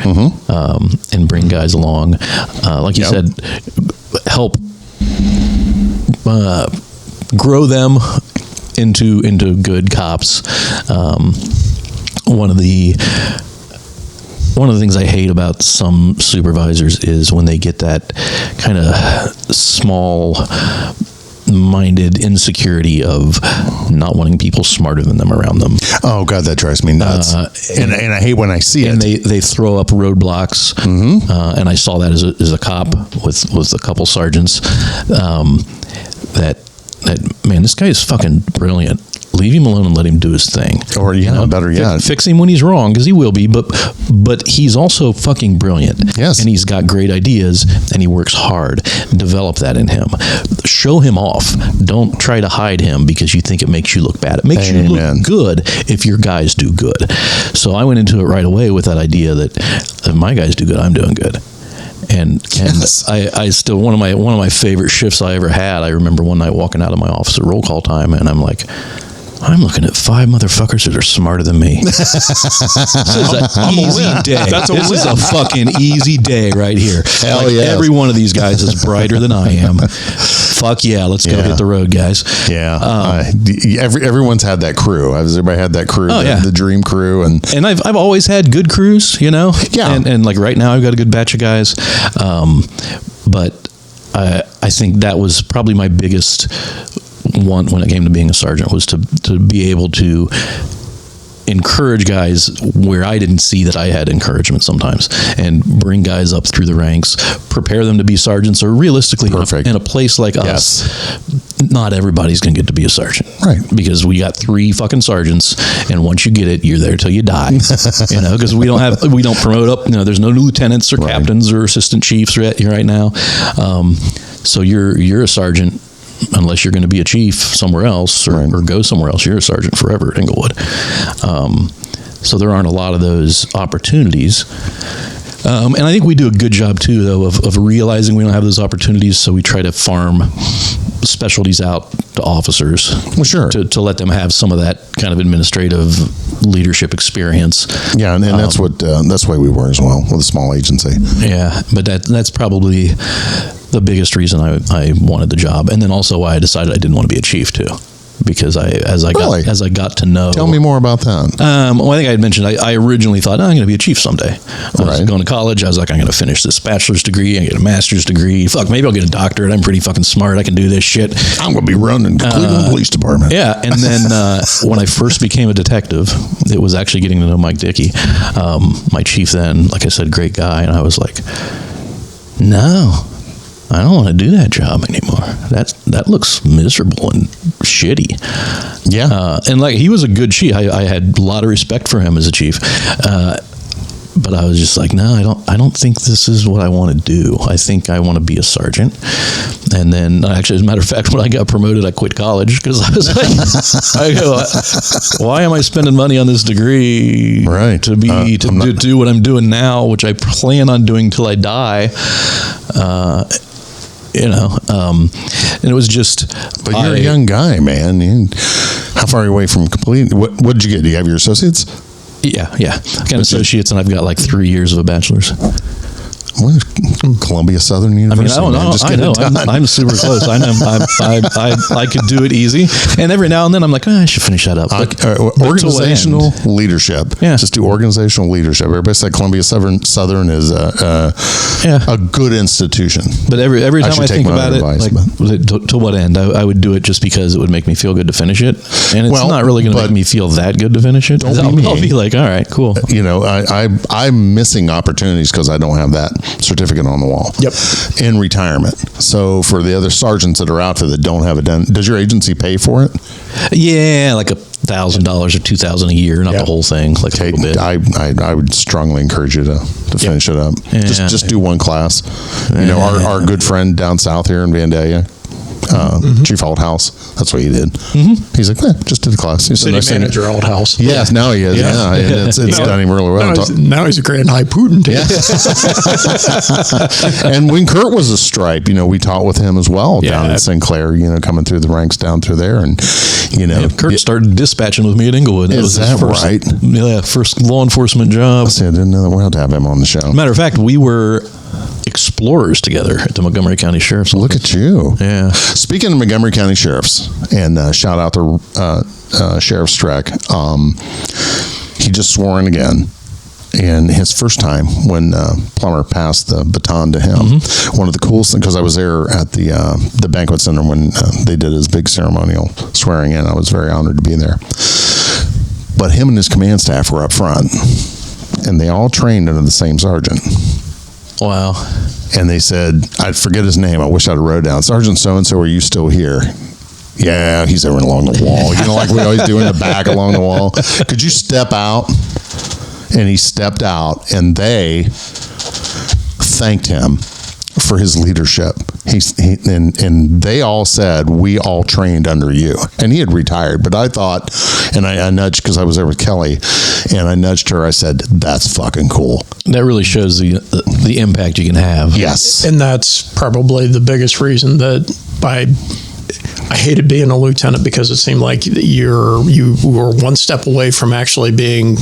and bring guys along. Like you said, help grow them into good cops. One of the things I hate about some supervisors is when they get that kind of small-minded insecurity of not wanting people smarter than them around them. Oh God, that drives me nuts. And I hate when I see it. And they throw up roadblocks. And I saw that as a cop with a couple sergeants. That man, this guy is fucking brilliant. Leave him alone and let him do his thing. Or better yet, fix him when he's wrong, because he will be. But he's also fucking brilliant. Yes, and he's got great ideas, and he works hard. Develop that in him. Show him off. Don't try to hide him because you think it makes you look bad. It makes you look good if your guys do good. So I went into it right away with that idea that if my guys do good, I'm doing good. And I still, one of my favorite shifts I ever had, I remember one night walking out of my office at roll call time, and I'm like, I'm looking at 5 motherfuckers that are smarter than me. This is an easy day. This is a fucking easy day right here. Hell yeah. Every one of these guys is brighter than I am. Fuck yeah, let's go hit the road, guys. Yeah. Everyone's had that crew. Everybody had that crew, the dream crew. And I've always had good crews, Yeah. And like right now I've got a good batch of guys. But I think that was probably my biggest one when it came to being a sergeant, was to be able to encourage guys where I didn't see that I had encouragement sometimes, and bring guys up through the ranks, prepare them to be sergeants, or realistically in a place like us, not everybody's going to get to be a sergeant. Right. Because we got 3 fucking sergeants, and once you get it, you're there till you die. Because we don't promote up, there's no lieutenants or captains or assistant chiefs right now. So you're a sergeant unless you're going to be a chief somewhere else or go somewhere else. You're a sergeant forever at Inglewood. So there aren't a lot of those opportunities. And I think we do a good job too, though, of realizing we don't have those opportunities. So we try to farm specialties out to officers. Well, sure. To let them have some of that kind of administrative leadership experience. Yeah, and that's that's the way we were as well with a small agency. Yeah, but that's probably the biggest reason I wanted the job, and then also why I decided I didn't want to be a chief too, because as I got to know. Tell me more about that. Well, I think I had mentioned I originally thought I'm going to be a chief someday. I was going to college. I was like, I'm going to finish this bachelor's degree. I get a master's degree. Fuck, maybe I'll get a doctorate. I'm pretty fucking smart. I can do this shit. I'm going to be running the Cleveland Police Department. Yeah, and then when I first became a detective, it was actually getting to know Mike Dickey, my chief then. Like I said, great guy, and I was like, no, I don't want to do that job anymore. That looks miserable and shitty. Yeah. And like, he was a good chief. I had a lot of respect for him as a chief. But I was just like, no, I don't think this is what I want to do. I think I want to be a sergeant. And then, actually, as a matter of fact, when I got promoted, I quit college because I was like, why am I spending money on this degree to do what I'm doing now, which I plan on doing till I die? And it was just. But you're a young guy, man. How far are you away from complete? What did you get? Do you have your associates? Yeah. I got associates, and I've got like 3 years of a bachelor's. What? Columbia Southern University. I know. I'm super close. I know. I could do it easy. And every now and then, I'm like, I should finish that up. Organizational leadership. Yeah. Just do organizational leadership. Everybody said Columbia Southern is a good institution. But every time I think about advice, it, to what end? I would do it just because it would make me feel good to finish it, and it's not really going to make me feel that good to finish it. I'll be like, all right, cool. I'm missing opportunities because I don't have that certificate on the wall. Yep. In retirement. So for the other sergeants that are out there that don't have it done, does your agency pay for it? Yeah, like $1,000 or $2,000 a year, not the whole thing, like a little bit. I would strongly encourage you to finish it up. Yeah. Just do one class. Our good friend down south here in Vandalia, Chief Althouse, that's what he did. Mm-hmm. He's like, just did the class. He's City manager Althouse. Yes, now he is. Yeah, it's done him really well. Now he's a Grand High Putin. Yeah. And when Kurt was a stripe, we taught with him as well down in Sinclair, coming through the ranks down through there. And, Kurt started dispatching with me at Inglewood. That was his first, right? Yeah, first law enforcement job. I didn't know that we had to have him on the show. Matter of fact, we were explorers together at the Montgomery County Sheriff's Office. Look at you. Yeah. Speaking of Montgomery County Sheriffs, and shout out to Sheriff Streck, he just swore in again. And his first time when Plummer passed the baton to him, one of the coolest things, because I was there at the banquet center when they did his big ceremonial swearing in. I was very honored to be there. But him and his command staff were up front, and they all trained under the same sergeant. Wow. And they said, I forget his name. I wish I'd wrote down. Sergeant so-and-so, are you still here? Yeah, he's over along the wall. Like we always do in the back along the wall. Could you step out? And he stepped out, and they thanked him for his leadership. And they all said, we all trained under you. And he had retired, but I thought, and I nudged, because I was there with Kelly, and I nudged her. I said, that's fucking cool. That really shows the impact you can have. Yes. And that's probably the biggest reason that I hated being a lieutenant, because it seemed like you were one step away from actually being,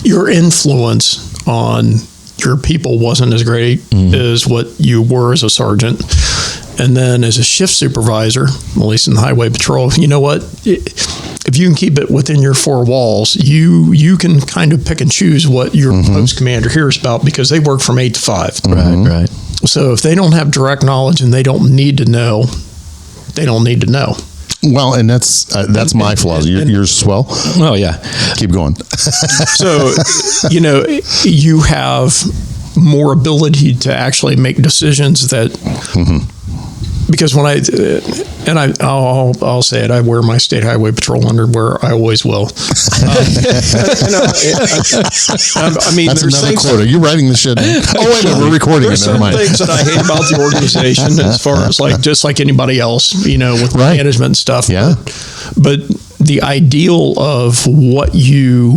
your influence on your people wasn't as great as what you were as a sergeant. And then as a shift supervisor, at least in the highway patrol, you know what? If you can keep it within your four walls, you can kind of pick and choose what your post commander hears about, because they work from 8 to 5. Right. So if they don't have direct knowledge and they don't need to know, they don't need to know. Well, and that's my flaws. Yours as well? Oh, yeah. Keep going. So, you have more ability to actually make decisions that, because when I'll say it, I wear my state highway patrol underwear. I always will. I mean, that's there's another things. quote. Are you writing this shit? Oh, wait, no, we're recording it. There's Never some mind. things that I hate about the organization, as far as just like anybody else, with management and stuff. Yeah. But the ideal of what you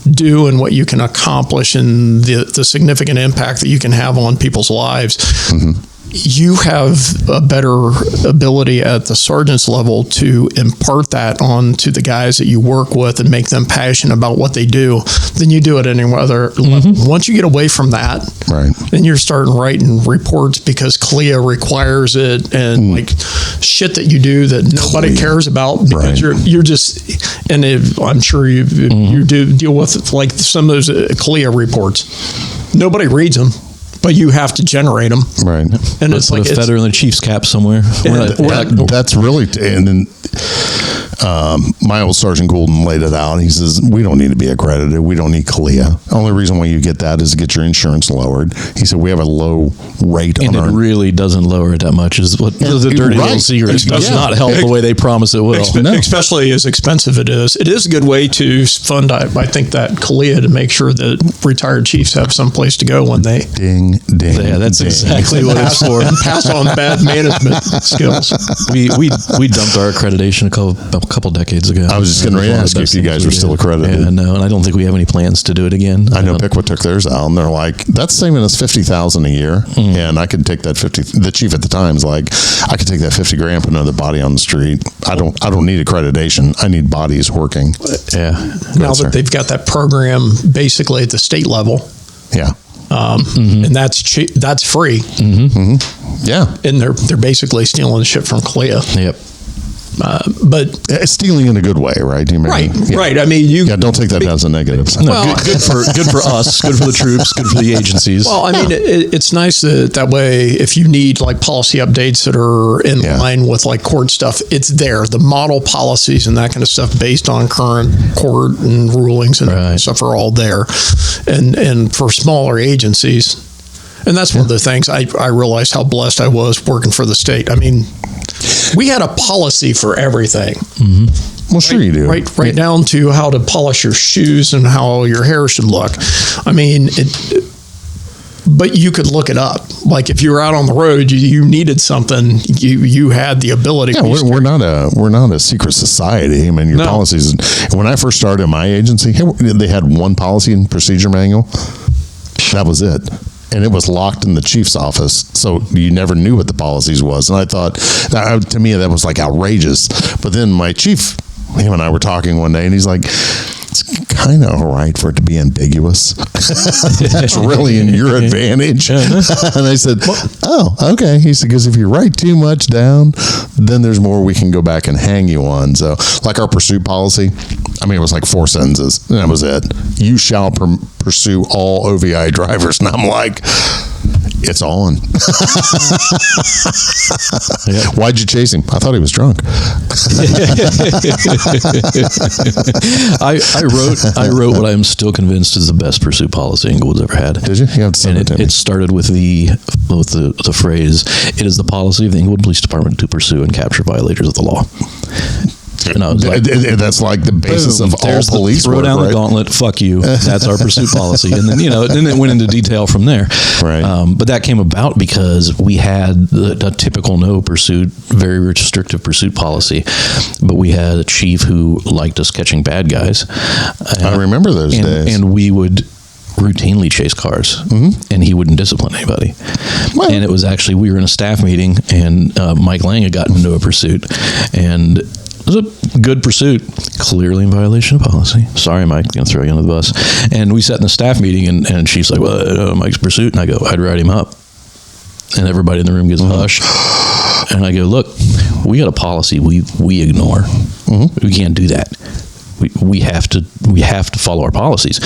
do and what you can accomplish and the significant impact that you can have on people's lives. you have a better ability at the sergeant's level to impart that on to the guys that you work with and make them passionate about what they do than you do at any other level. Once you get away from that, then you're starting writing reports because CLIA requires it, and like shit that you do that nobody cares about because you're just, and I'm sure you do deal with like some of those CLIA reports. Nobody reads them, but you have to generate them. Right. And it's like a feather in the Chief's cap somewhere. That's really, and then my old Sergeant Goulden laid it out. He says, we don't need to be accredited. We don't need CLIA. The only reason why you get that is to get your insurance lowered. He said, we have a low rate and it really doesn't lower it that much, is what the dirty little secret. It does not help the way they promise it will. Especially as expensive it is. It is a good way to fund, I think, that CLIA to make sure that retired chiefs have some place to go when they ding. Yeah, that's exactly what it's for. Pass on bad management skills. We dumped our accreditation a couple decades ago. I was just going to ask if you guys were still accredited. Yeah, no, and I don't think we have any plans to do it again. I know Pickwood took theirs out, and they're like, that's saving us $50,000 a year, and I could take that 50. The chief at the time is like, I could take that $50,000, put another body on the street. I don't need accreditation. I need bodies working. Yeah. Now that they've got that program basically at the state level. Yeah. And that's free. Yeah. And they're basically stealing the shit from CLIA. Yep. But stealing in a good way, right? Right. I mean, don't take that as a negative. No, good for us, good for the troops, good for the agencies. Well, I mean, it's nice that way if you need like policy updates that are in line with like court stuff, it's there. The model policies and that kind of stuff based on current court and rulings and stuff are all there. And for smaller agencies, and that's one of the things I realized how blessed I was working for the state. I mean, we had a policy for everything. Well, sure you do. Right down to how to polish your shoes and how your hair should look. I mean, but you could look it up. Like if you were out on the road, you needed something, you had the ability. Yeah, we're not a secret society. I mean, your policies. When I first started my agency, they had one policy and procedure manual. That was it. And it was locked in the chief's office, so you never knew what the policies was. And I thought, to me, that was like outrageous. But then my chief, him and I were talking one day, and he's like, it's kind of all right for it to be ambiguous. It's really in your advantage. And I said, oh, okay. He said, because if you write too much down, then there's more we can go back and hang you on. So like our pursuit policy, I mean, it was like 4 sentences, and that was it. You shall pursue all OVI drivers. And I'm like, it's on. Why'd you chase him? I thought he was drunk. I wrote what I'm still convinced is the best pursuit policy Inglewood's ever had. Did you? You have to send it to me. It started with the phrase, "It is the policy of the Inglewood Police Department to pursue and capture violators of the law." And I was like, that's like the basis of all police throw work, down the gauntlet, fuck you. That's our pursuit policy. And then, then it went into detail from there. Right. But that came about because we had the typical no pursuit, very restrictive pursuit policy. But we had a chief who liked us catching bad guys. I remember those days. And we would routinely chase cars, and he wouldn't discipline anybody. Well, and it was actually, we were in a staff meeting, and Mike Lang had gotten into a pursuit, and it was a good pursuit, clearly in violation of policy. Sorry, Mike, going to throw you under the bus. And we sat in the staff meeting, and she's like, well, Mike's pursuit. And I go, I'd write him up. And everybody in the room gets hushed. And I go, look, we got a policy we ignore. We can't do that. We have to follow our policies.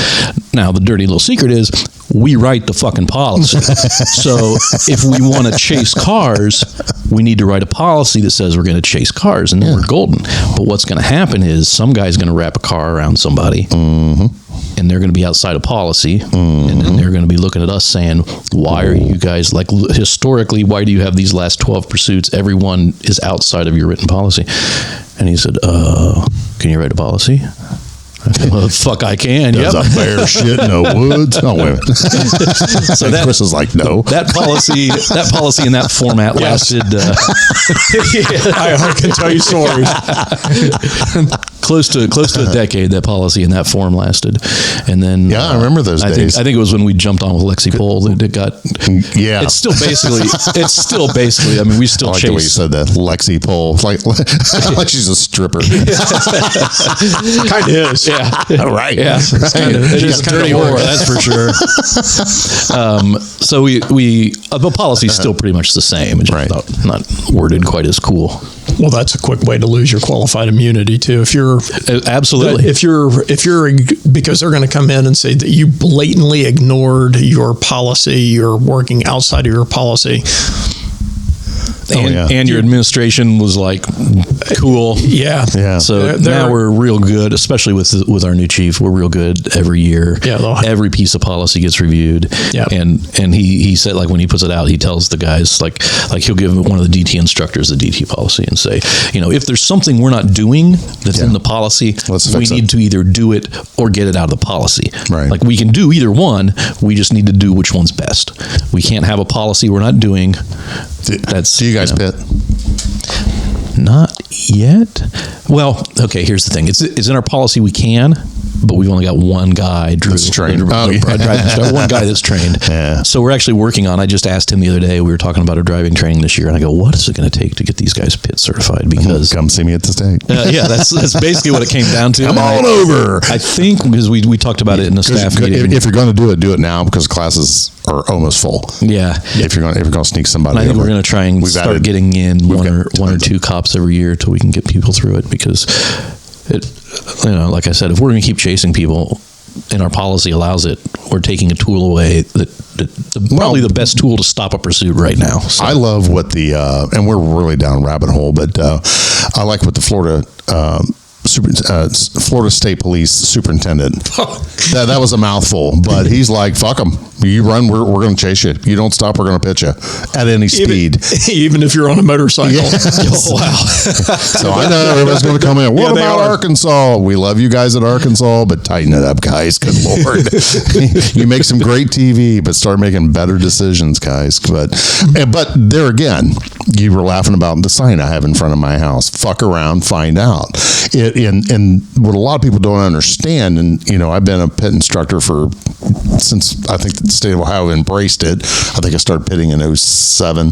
Now, the dirty little secret is we write the fucking policy. So if we want to chase cars, we need to write a policy that says we're going to chase cars, and then we're golden. But what's going to happen is some guy's going to wrap a car around somebody, and they're going to be outside of policy, and then they're going to be looking at us saying, why are you guys, like, historically, why do you have these last 12 pursuits? Everyone is outside of your written policy. And he said, can you write a policy? Well, fuck, I can. There's a bear shit in the woods. Oh, wait a minute. So that, Chris is like, no. That policy in that format lasted. I can tell you stories. close to a decade that policy in that form lasted, and then I remember those days. I think it was when we jumped on with Lexi Pole that it got. Yeah, it's still basically. I mean, we still I like chase. the way you said that, Lexi Pole, like she's a stripper. Kind of is. Yeah, right. Yeah, it is a dirty war, that's for sure. So the policy is still pretty much the same, just Right. not worded quite as cool. Well, that's a quick way to lose your qualified immunity too. If you're Absolutely. if you're because they're going to come in and say that you blatantly ignored your policy, you're working outside of your policy. And your administration was like cool. Yeah. So now we're real good, especially with our new chief. We're real good every year. Yeah, every piece of policy gets reviewed. Yeah. And he said, like, when he puts it out, he tells the guys, like he'll give one of the DT instructors the DT policy and say, if there's something we're not doing that's in the policy, we need to either do it or get it out of the policy. Right. Like, we can do either one. We just need to do which one's best. We can't have a policy we're not doing. Do you guys pit? Not yet. Well, okay, here's the thing. It's in our policy we can, but we've only got one guy, Drew. That's trained. One guy that's trained. Yeah. So we're actually working on, I just asked him the other day, we were talking about our driving training this year, and I go, what is it going to take to get these guys pit certified? Because come see me at the state. that's basically what it came down to. Come on over. I think because we talked about it in the staff meeting. If you're going to do it now, because classes are almost full. Yeah. If you're going to sneak somebody, I think over, we're going to try and start getting in one or two cops every year till we can get people through it, because like I said, if we're going to keep chasing people, and our policy allows it, we're taking a tool away probably the best tool to stop a pursuit right now. So. I love what and we're really down rabbit hole, but I like what the Florida State Police Superintendent. That was a mouthful, but he's like, "Fuck them! You run, we're going to chase you. You don't stop, we're going to pitch you at any speed, even if you're on a motorcycle." Yes. Oh, wow! So I know everybody's going to come in. What about Arkansas? We love you guys at Arkansas, but tighten it up, guys. Good Lord, you make some great TV, but start making better decisions, guys. But there again, you were laughing about the sign I have in front of my house. Fuck around, find out. And what a lot of people don't understand, and I've been a pit instructor since I think the state of Ohio embraced it. I think I started pitting in 2007.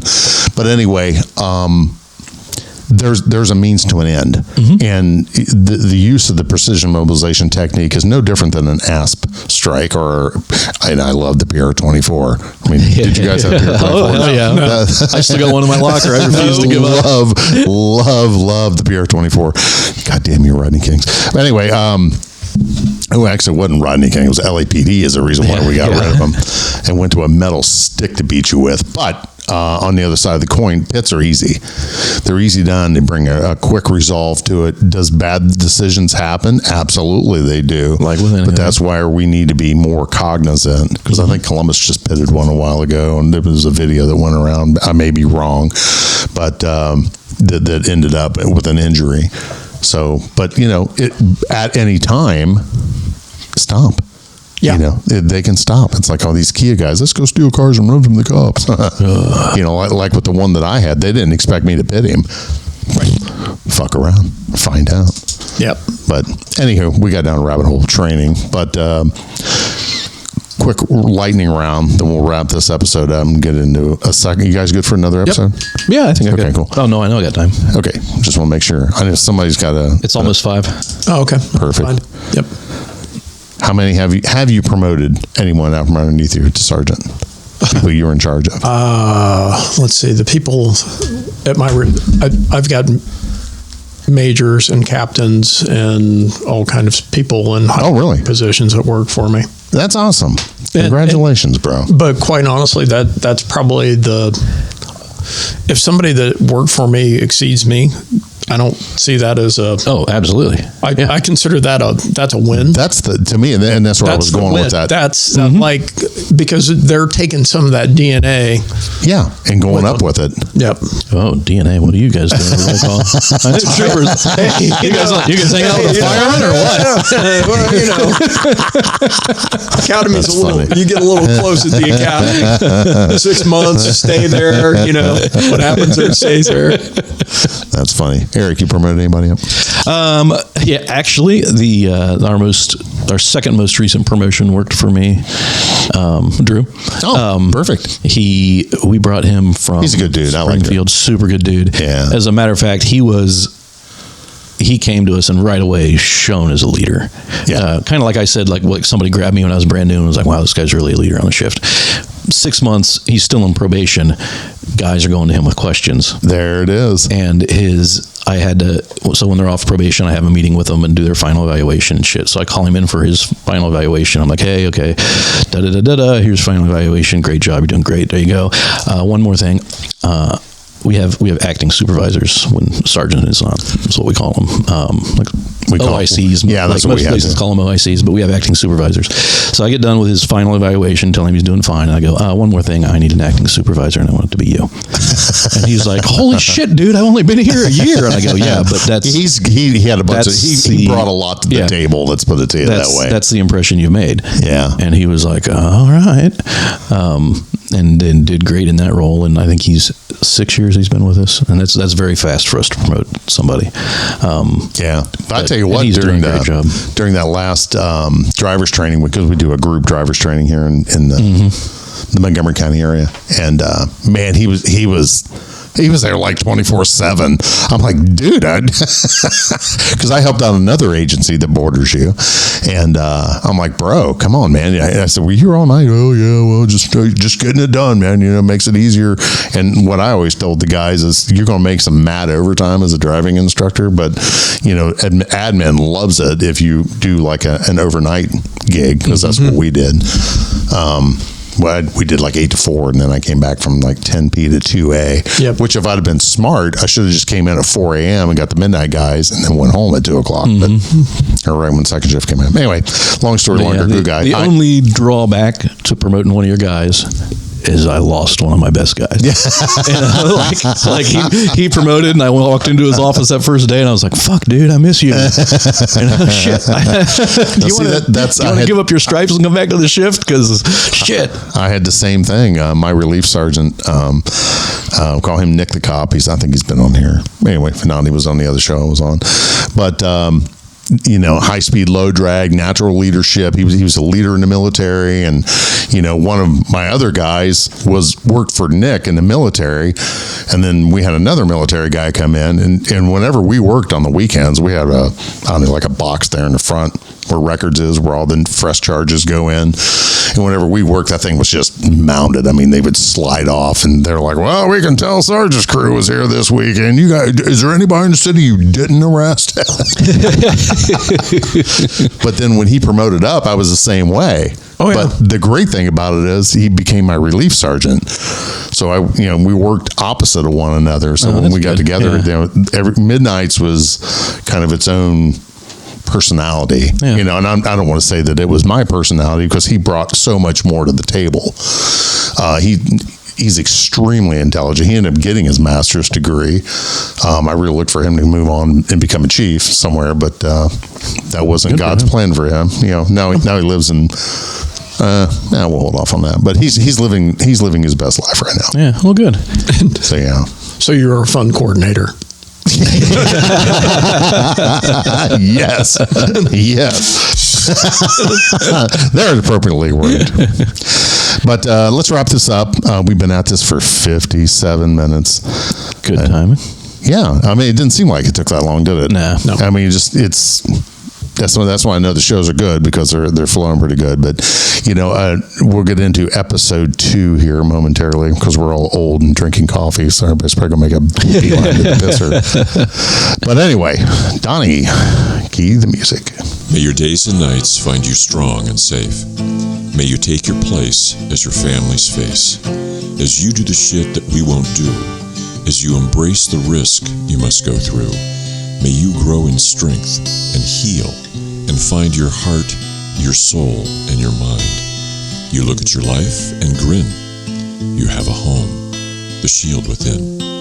But anyway, there's a means to an end, and the use of the precision mobilization technique is no different than an ASP strike, and I love the PR-24. I mean, did you guys have PR-24? Oh, hell yeah. I still got one in my locker. I refuse to give up. Love the PR-24. God damn you, Rodney Kings. But anyway, actually, it wasn't Rodney King. It was LAPD is the reason why we got rid of him, and went to a metal stick to beat you with. But on the other side of the coin, pits are easy. They're easy done. They bring a quick resolve to it. Does bad decisions happen? Absolutely, they do. But that's why we need to be more cognizant. Because I think Columbus just pitted one a while ago, and there was a video that went around. I may be wrong, but that ended up with an injury. So, but at any time, stop. Yeah. They can stop. It's like all these Kia guys, let's go steal cars and run from the cops. Like with the one that I had, they didn't expect me to pit him. Right. Fuck around, find out. Yep. But anywho, we got down a rabbit hole training. But quick lightning round, then we'll wrap this episode up and get into a second. You guys good for another episode? Yeah, I think I got. Cool. Oh no, I know I got time. Okay, just want to make sure. I know somebody's got a. It's almost 5. Oh, okay. Perfect. Fine. Yep. How many have you promoted anyone out from underneath you to sergeant? People you were in charge of. Let's see. The people at I've got majors and captains and all kinds of people in high positions that work for me. That's awesome. Congratulations, bro. But quite honestly, that's probably if somebody that worked for me exceeds me, I don't see that as a. Oh, absolutely. I consider that's a win. That's to me, and that's where I was going with that. That's like because they're taking some of that DNA. Yeah, and going up with it. Yep. Oh, DNA. What are you guys doing? Roll call. Troopers. Hey, you guys hang out with a fireman or what? Academy's you get a little close at the academy. 6 months, stay there. What happens there stays there. That's funny. Eric, you promoted anybody up? Yeah, actually, our second most recent promotion worked for me, Drew. Oh, perfect. We brought him from. He's a good dude. I like him. Springfield, super good dude. Yeah. As a matter of fact, he came to us and right away shone as a leader. Yeah. Kind of like I said, like somebody grabbed me when I was brand new and was like, wow, this guy's really a leader on the shift. 6 months, he's still in probation. Guys are going to him with questions. There it is. And so when they're off probation, I have a meeting with them and do their final evaluation and shit. So I call him in for his final evaluation. I'm like, hey, okay, here's final evaluation. Great job. You're doing great. There you go. One more thing. We have acting supervisors when sergeant is on. That's what we call them. We call OICs. Yeah, that's like what we most have. places call them OICs, but we have acting supervisors. So I get done with his final evaluation, tell him he's doing fine, and I go, one more thing, I need an acting supervisor, and I want it to be you. And he's like, holy shit, dude, I've only been here a year. And I go, yeah, but that's he had a bunch of he brought a lot to the table. Let's put it to you that way. That's the impression you made. Yeah. And he was like, all right. And then did great in that role. And I think he's 6 years he's been with us, and that's very fast for us to promote somebody. Yeah, but I tell you what, during that last driver's training, because we do a group driver's training here in the Montgomery County area, and man, he was there like 24/7. I'm like, dude, because I helped out another agency that borders you, and I'm like, bro, come on, man. I said, were you here all night? Oh yeah, well, just getting it done, man. Makes it easier. And what I always told the guys is, you're going to make some mad overtime as a driving instructor, but admin loves it if you do like an overnight gig, because that's what we did. We did like 8 to 4, and then I came back from like 10p to 2a. Yep. Which, if I'd have been smart, I should have just came in at 4 a.m. and got the midnight guys, and then went home at 2 o'clock. But or right when second shift came in. Anyway, long story longer. Good guy. The only drawback to promoting one of your guys is I lost one of my best guys. Like he promoted, and I walked into his office that first day, and I was like, "Fuck, dude, I miss you." And shit, do you want to give up your stripes and come back to the shift? Because shit, I had the same thing. My relief sergeant, call him Nick the Cop. I think he's been on here. Anyway, if not, he was on the other show I was on, but. High speed, low drag, natural leadership. He was a leader in the military, and one of my other guys worked for Nick in the military, and then we had another military guy come in, and whenever we worked on the weekends, we had like a box there in the front where records is, where all the fresh charges go in. And whenever we worked, that thing was just mounted. I mean, they would slide off, and they're like, well, we can tell Sergeant's crew was here this weekend. You guys, is there anybody in the city you didn't arrest? But then when he promoted up, I was the same way. Oh, yeah. But the great thing about it is he became my relief sergeant. So we worked opposite of one another. So when we got together, every midnights was kind of its own personality, and I don't want to say that it was my personality, because he brought so much more to the table. He's extremely intelligent. He ended up getting his master's degree. I really looked for him to move on and become a chief somewhere, but that wasn't God's plan for him. Now he lives in. We'll hold off on that. But he's living his best life right now. Yeah, well, good. So yeah. So you're a fun coordinator. Yes. They're appropriately worded. But let's wrap this up. We've been at this for 57 minutes. Good timing. Yeah, I mean, it didn't seem like it took that long, did it? No. I mean, that's why I know the shows are good, because they're flowing pretty good. But we'll get into episode 2 here momentarily, because we're all old and drinking coffee, so everybody's probably gonna make a beeline to the pisser. But anyway, Donnie, key the music. May your days and nights find you strong and safe. May you take your place as your family's face, as you do the shit that we won't do, as you embrace the risk you must go through. May you grow in strength and heal and find your heart, your soul, and your mind. You look at your life and grin. You have a home, the shield within.